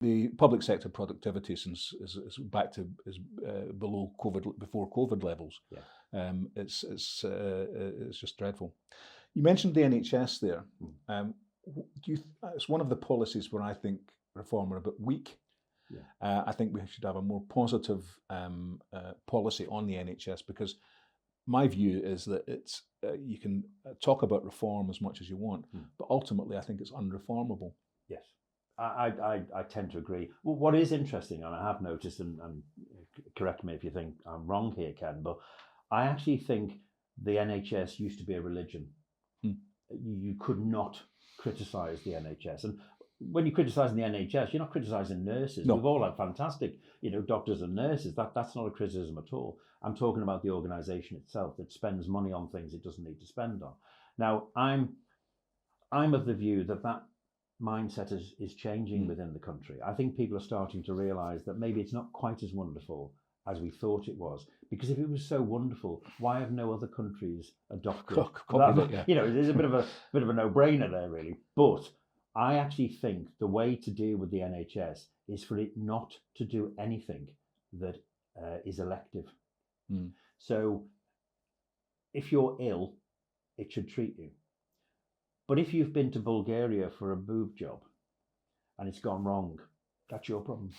the public sector productivity is back to below COVID, before COVID levels. Yeah. It's just dreadful. You mentioned the NHS there. It's one of the policies where I think reform are a bit weak. Yeah. I think we should have a more positive policy on the NHS, because my view is that it's you can talk about reform as much as you want, but ultimately I think it's unreformable. Yes, I tend to agree. Well, what is interesting, and I have noticed, and correct me if you think I'm wrong here, Ken, but I actually think the NHS used to be a religion. You could not criticise the NHS, and when you're criticising the NHS, you're not criticising nurses. No. We've all had fantastic, doctors and nurses. That's not a criticism at all. I'm talking about the organisation itself that spends money on things it doesn't need to spend on. Now, I'm of the view that mindset is changing within the country. I think people are starting to realise that maybe it's not quite as wonderful as we thought it was. Because if it was so wonderful, why have no other countries adopted it? There's a bit of a no-brainer there, really. But I actually think the way to deal with the NHS is for it not to do anything that is elective. So if you're ill, it should treat you. But if you've been to Bulgaria for a boob job and it's gone wrong, that's your problem.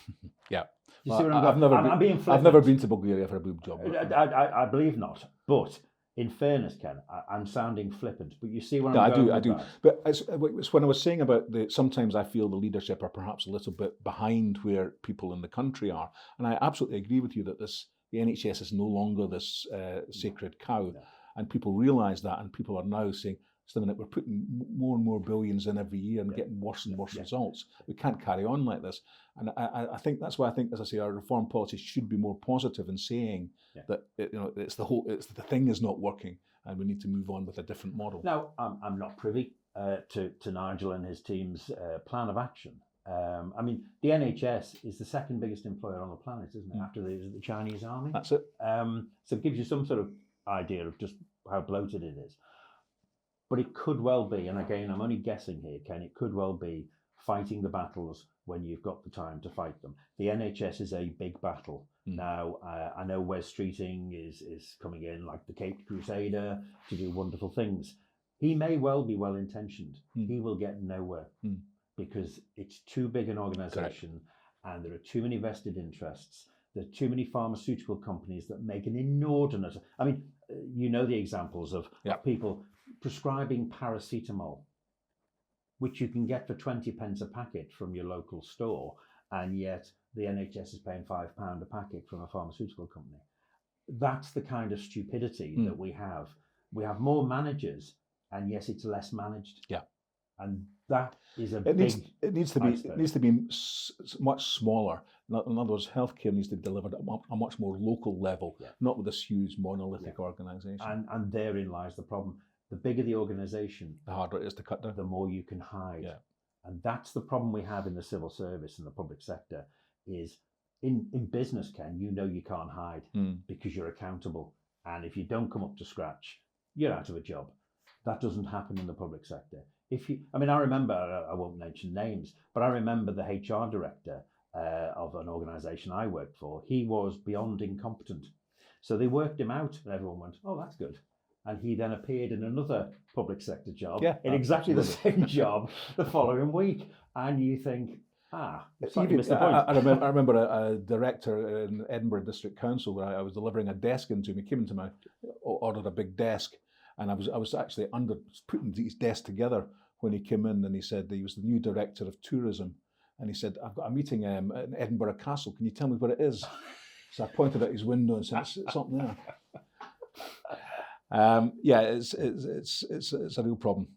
Yeah. You see what I'm going? I've never been to Bulgaria for a boob job. I believe not. But in fairness, Ken, I'm sounding flippant, but you see what I'm going with. I do. But it's when I was saying about sometimes I feel the leadership are perhaps a little bit behind where people in the country are. And I absolutely agree with you that the NHS is no longer this sacred cow. No. And people realise that, and people are now saying, we're putting more and more billions in every year and getting worse and worse results. We can't carry on like this. And I think that's why I think, as I say, our reform policy should be more positive in saying that the thing is not working and we need to move on with a different model. Now, I'm not privy to Nigel and his team's plan of action. The NHS is the second biggest employer on the planet, isn't it? After the Chinese army. That's it. So it gives you some sort of idea of just how bloated it is. But it could well be, and again, I'm only guessing here, Ken, it could well be fighting the battles when you've got the time to fight them. The NHS is a big battle. Now, I know Wes Streeting is coming in like the Caped Crusader to do wonderful things. He may well be well-intentioned. He will get nowhere because it's too big an organisation. Correct. And there are too many vested interests. There are too many pharmaceutical companies that make an inordinate... the examples of people prescribing paracetamol, which you can get for 20 pence a packet from your local store, and yet the NHS is paying £5 a packet from a pharmaceutical company. That's the kind of stupidity that we have. We have more managers, and yes, it's less managed. Yeah, and that is it needs to be much smaller. In other words, healthcare needs to be delivered at a much more local level, not with this huge monolithic organisation. And therein lies the problem. The bigger the organisation, the harder it is to cut down. The more you can hide. Yeah. And that's the problem we have in the civil service and the public sector is in business, Ken, you can't hide because you're accountable. And if you don't come up to scratch, you're out of a job. That doesn't happen in the public sector. I remember, I won't mention names, but I remember the HR director of an organisation I worked for. He was beyond incompetent. So they worked him out and everyone went, oh, that's good. And he then appeared in another public sector job in exactly the same job the following week. And you think, it's like you missed the point. I remember a director in Edinburgh District Council where I was delivering a desk into him. He came into my, ordered a big desk, and I was actually putting these desks together when he came in, and he said he was the new director of tourism. And he said, I've got a meeting in Edinburgh Castle. Can you tell me where it is? So I pointed out his window and said, it's up there. It's a real problem.